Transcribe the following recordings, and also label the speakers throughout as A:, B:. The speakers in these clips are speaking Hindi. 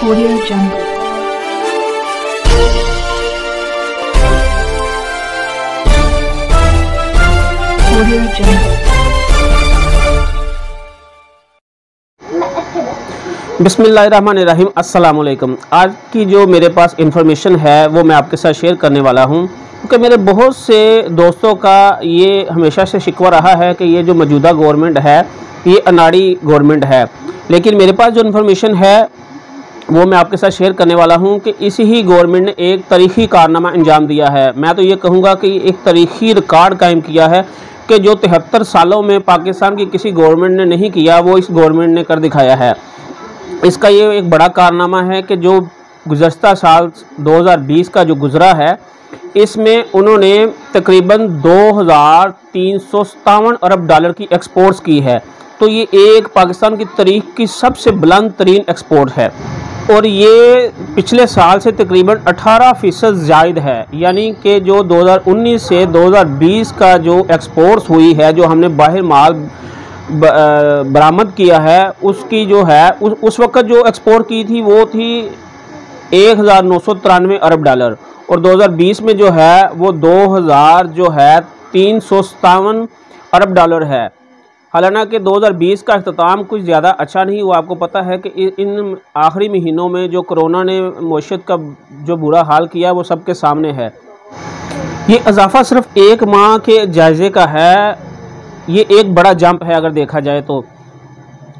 A: Audio Jungle. Audio Jungle.
B: बिस्मिल्लाहिर्रहमानिर्रहीम। अस्सलामुअलैकुम। आज की जो मेरे पास इंफॉर्मेशन है वो मैं आपके साथ शेयर करने वाला हूँ, क्योंकि मेरे बहुत से दोस्तों का ये हमेशा से शिकवा रहा है कि ये जो मौजूदा गवर्नमेंट है ये अनाड़ी गवर्नमेंट है। लेकिन मेरे पास जो इन्फॉर्मेशन है वो मैं आपके साथ शेयर करने वाला हूं कि इसी ही गवर्नमेंट ने एक तारीखी कारनामा अंजाम दिया है। मैं तो ये कहूँगा कि एक तारीखी रिकॉर्ड कायम किया है कि जो 73 सालों में पाकिस्तान की किसी गवर्नमेंट ने नहीं किया वो इस गवर्नमेंट ने कर दिखाया है। इसका ये एक बड़ा कारनामा है कि जो गुज़श्ता साल 2020 का जो गुज़रा है इसमें उन्होंने तकरीबन 2357 अरब डॉलर की एक्सपोर्ट्स की है। तो ये एक पाकिस्तान की तारीख की सबसे बुलंद तरीन एक्सपोर्ट है और ये पिछले साल से तकरीबन 18% ज़ायद है। यानी कि जो 2019 से 2020 का जो एक्सपोर्ट्स हुई है, जो हमने बाहर माल बरामद किया है, उसकी जो है उस वक्त जो एक्सपोर्ट की थी वो थी 1993 अरब डॉलर और 2020 में जो है वो 357 अरब डॉलर है। हालांकि 2020 का अख्ताम कुछ ज़्यादा अच्छा नहीं हुआ। आपको पता है कि इन आखिरी महीनों में जो कोरोना ने मईशत का जो बुरा हाल किया वो सबके सामने है। ये इजाफा सिर्फ एक माह के जायज़े का है, ये एक बड़ा जंप है अगर देखा जाए तो।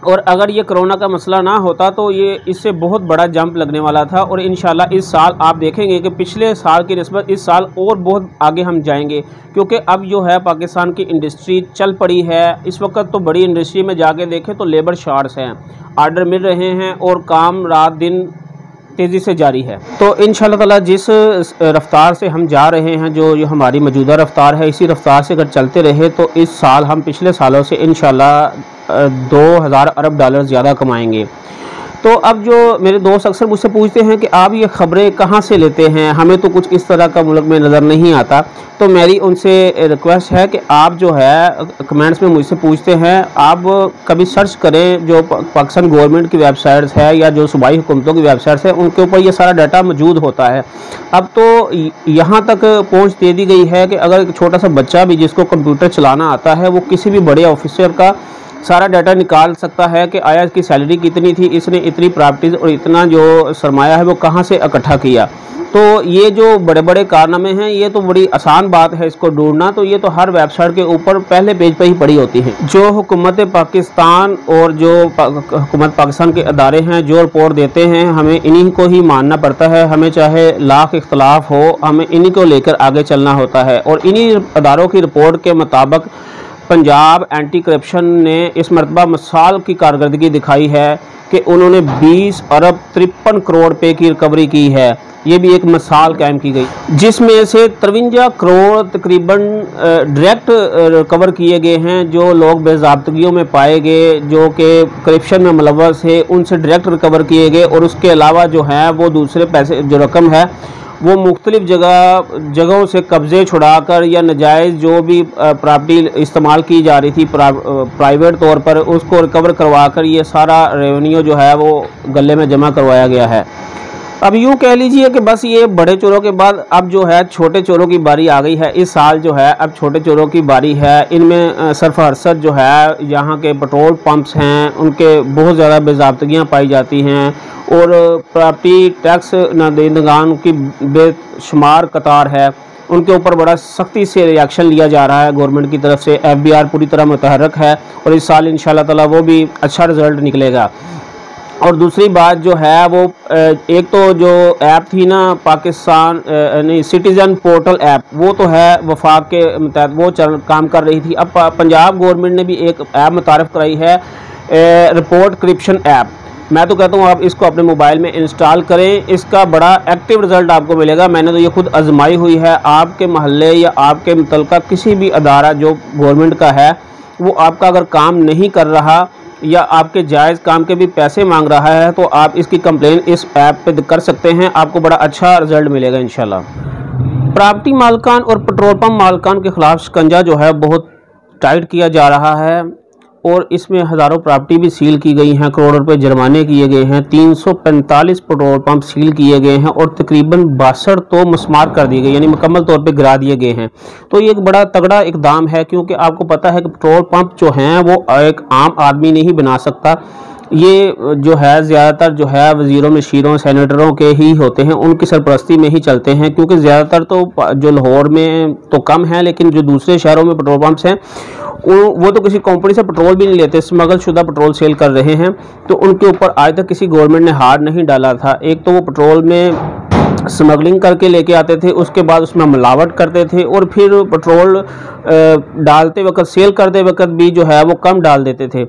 B: और अगर ये कोरोना का मसला ना होता तो ये इससे बहुत बड़ा जंप लगने वाला था। और इंशाल्लाह इस साल आप देखेंगे कि पिछले साल की निस्बत इस साल और बहुत आगे हम जाएंगे, क्योंकि अब जो है पाकिस्तान की इंडस्ट्री चल पड़ी है। इस वक्त तो बड़ी इंडस्ट्री में जाके देखें तो लेबर शॉर्ट्स हैं, आर्डर मिल रहे हैं और काम रात दिन तेज़ी से जारी है। तो इंशाल्लाह ताला जिस रफ़्तार से हम जा रहे हैं, जो हमारी मौजूदा रफ़्तार है, इसी रफ़्तार से अगर चलते रहे तो इस साल हम पिछले सालों से इंशाल्लाह 2000 अरब डॉलर ज़्यादा कमाएंगे। तो अब जो मेरे दोस्त अक्सर मुझसे पूछते हैं कि आप ये ख़बरें कहाँ से लेते हैं, हमें तो कुछ इस तरह का मुल्क में नज़र नहीं आता। तो मेरी उनसे रिक्वेस्ट है कि आप जो है कमेंट्स में मुझसे पूछते हैं, आप कभी सर्च करें जो पाकिस्तान गवर्नमेंट की वेबसाइट्स है या जो सूबाई हुकूमतों की वेबसाइट्स है, उनके ऊपर ये सारा डाटा मौजूद होता है। अब तो यहाँ तक पहुँच दे दी गई है कि अगर एक छोटा सा बच्चा भी जिसको कंप्यूटर चलाना आता है वो किसी भी बड़े ऑफिसर का सारा डाटा निकाल सकता है कि आया इसकी सैलरी कितनी थी, इसने इतनी प्रॉपर्टीज़ और इतना जो सरमाया है वो कहाँ से इकट्ठा किया। तो ये जो बड़े बड़े कारनामे हैं ये तो बड़ी आसान बात है इसको ढूंढना, तो ये तो हर वेबसाइट के ऊपर पहले पेज पर ही पड़ी होती है। जो हुकूमत पाकिस्तान और जो हुकूमत पाकिस्तान के अदारे हैं जो रिपोर्ट देते हैं हमें इन्हीं को ही मानना पड़ता है। हमें चाहे लाख इख्तलाफ हो, हमें इन्हीं को लेकर आगे चलना होता है। और इन्हीं अदारों की रिपोर्ट के मुताबिक पंजाब एंटी करप्शन ने इस मरतबा मिसाल की कारकर्दगी दिखाई है कि उन्होंने 20 अरब 53 करोड़ रुपये की रिकवरी की है। ये भी एक मिसाल कायम की गई, जिसमें से 53 करोड़ तकरीबन डायरेक्ट रिकवर किए गए हैं। जो लोग बेज़ाब्तगियों में पाए गए, जो कि करप्शन में मुलव्वस है, उनसे डायरेक्ट रिकवर किए गए। और उसके अलावा जो है वो दूसरे पैसे जो रकम है वो मुख्तलिफ़ जगहों से कब्ज़े छुड़ाकर या नजायज़ जो भी प्रॉपर्टी इस्तेमाल की जा रही थी प्राइवेट तौर पर, उसको रिकवर करवाकर ये सारा रेवेन्यू जो है वो गले में जमा करवाया गया है। अब यूँ कह लीजिए कि बस ये बड़े चोरों के बाद अब जो है छोटे चोरों की बारी आ गई है। इस साल जो है अब छोटे चोरों की बारी है। इनमें सरफहरसत जो है यहाँ के पेट्रोल पंप्स हैं उनके बहुत ज़्यादा बेज़ाब्तगियाँ पाई जाती हैं और प्रॉपर्टी टैक्स नदेंदगान की बेशुमार कतार है। उनके ऊपर बड़ा सख्ती से रिएक्शन लिया जा रहा है गवर्नमेंट की तरफ से। FBI पूरी तरह मुतहर्रिक है और इस साल इंशाल्लाह ताला वो भी अच्छा रिज़ल्ट निकलेगा। और दूसरी बात जो है वो एक तो जो ऐप थी ना पाकिस्तान नहीं सिटीज़न पोर्टल ऐप, वो तो है वफाक के तहत वो काम कर रही थी। अब पंजाब गवर्नमेंट ने भी एक ऐप मुतारफ़ कराई है, रिपोर्ट करप्शन ऐप। मैं तो कहता हूँ आप इसको अपने मोबाइल में इंस्टॉल करें, इसका बड़ा एक्टिव रिज़ल्ट आपको मिलेगा। मैंने तो ये खुद आजमाई हुई है। आपके महल्ले या आपके मुतल्लिका किसी भी अदारा जो गवर्नमेंट का है वो आपका अगर काम नहीं कर रहा या आपके जायज़ काम के भी पैसे मांग रहा है तो आप इसकी कंप्लेन इस ऐप पे कर सकते हैं, आपको बड़ा अच्छा रिज़ल्ट मिलेगा इंशाल्लाह। प्रॉपर्टी मालकान और पेट्रोल पंप मालकान के ख़िलाफ़ शिकंजा जो है बहुत टाइट किया जा रहा है। और इसमें हज़ारों प्रॉपर्टी भी सील की गई हैं, करोड़ों रुपए जुर्माने किए गए हैं, 345 पेट्रोल पंप सील किए गए हैं और तकरीबन 62 तो मस्मार कर दिए गए, यानी मुकम्मल तौर पे गिरा दिए गए हैं। तो ये एक बड़ा तगड़ा इकदाम है, क्योंकि आपको पता है कि पेट्रोल पंप जो हैं वो एक आम आदमी नहीं बना सकता। ये जो है ज़्यादातर जो है वज़ीरों, मशीरों, सेनेटरों के ही होते हैं, उनकी सरपरस्ती में ही चलते हैं, क्योंकि ज़्यादातर तो जो लाहौर में तो कम है, लेकिन जो दूसरे शहरों में पेट्रोल पंप्स हैं वो तो किसी कंपनी से पेट्रोल भी नहीं लेते, स्मगल शुदा पेट्रोल सेल कर रहे हैं। तो उनके ऊपर आज तक किसी गवर्नमेंट ने हाथ नहीं डाला था। एक तो वो पेट्रोल में स्मगलिंग करके लेके आते थे, उसके बाद उसमें मिलावट करते थे और फिर पेट्रोल डालते वक्त, सेल करते वक्त भी जो है वो कम डाल देते थे।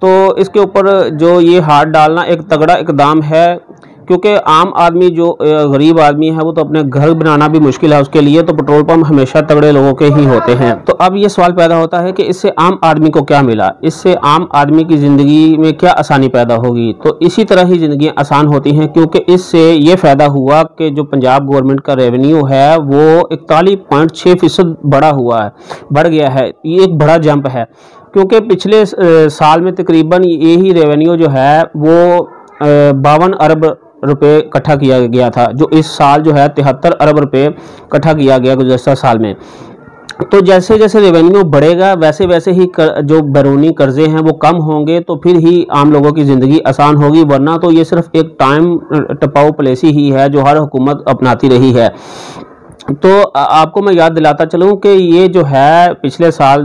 B: तो इसके ऊपर जो ये हाथ डालना एक तगड़ा इकदाम है, क्योंकि आम आदमी जो गरीब आदमी है वो तो अपने घर बनाना भी मुश्किल है उसके लिए, तो पेट्रोल पंप हमेशा तगड़े लोगों के ही होते हैं। तो अब ये सवाल पैदा होता है कि इससे आम आदमी को क्या मिला, इससे आम आदमी की ज़िंदगी में क्या आसानी पैदा होगी। तो इसी तरह ही ज़िंदगी आसान होती हैं, क्योंकि इससे ये फ़ायदा हुआ कि जो पंजाब गवर्नमेंट का रेवेन्यू है वो 41.6% बढ़ गया है। ये एक बड़ा जंप है, क्योंकि पिछले साल में तकरीबन यही रेवेन्यू जो है वो 52 अरब रुपए इकट्ठा किया गया था, जो इस साल जो है 73 अरब रुपए इकट्ठा किया गया गुज़श्ता साल में। तो जैसे जैसे रेवेन्यू बढ़ेगा वैसे वैसे ही जो बैरूनी कर्जे हैं वो कम होंगे, तो फिर ही आम लोगों की ज़िंदगी आसान होगी, वरना तो ये सिर्फ एक टाइम टपाऊ पॉलिसी ही है जो हर हुकूमत अपनाती रही है। तो आपको मैं याद दिलाता चलूँ कि ये जो है पिछले साल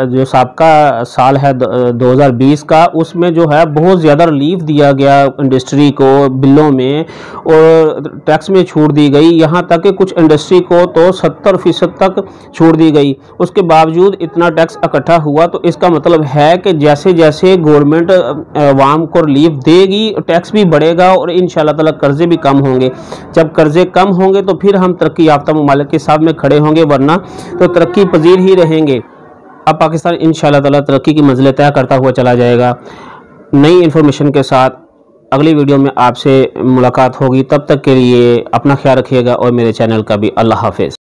B: जो साबका साल है 2020 का, उसमें जो है बहुत ज़्यादा रिलीफ दिया गया इंडस्ट्री को बिलों में और टैक्स में छूट दी गई, यहाँ तक कि कुछ इंडस्ट्री को तो 70% तक छूट दी गई। उसके बावजूद इतना टैक्स इकट्ठा हुआ, तो इसका मतलब है कि जैसे जैसे गवर्नमेंट आवाम को रिलीफ देगी टैक्स भी बढ़ेगा और इंशाल्लाह ताला कर्जे भी कम होंगे। जब कर्जे कम होंगे तो फिर हम तरक्की याफ्ता मुमालिक के साथ में खड़े होंगे, वरना तो तरक्की पजीर ही रहेंगे। अब पाकिस्तान इंशाल्लाह ताला तरक्की की मंजिलें तय करता हुआ चला जाएगा। नई इन्फॉर्मेशन के साथ अगली वीडियो में आपसे मुलाकात होगी। तब तक के लिए अपना ख्याल रखिएगा और मेरे चैनल का भी। अल्लाह हाफिज़।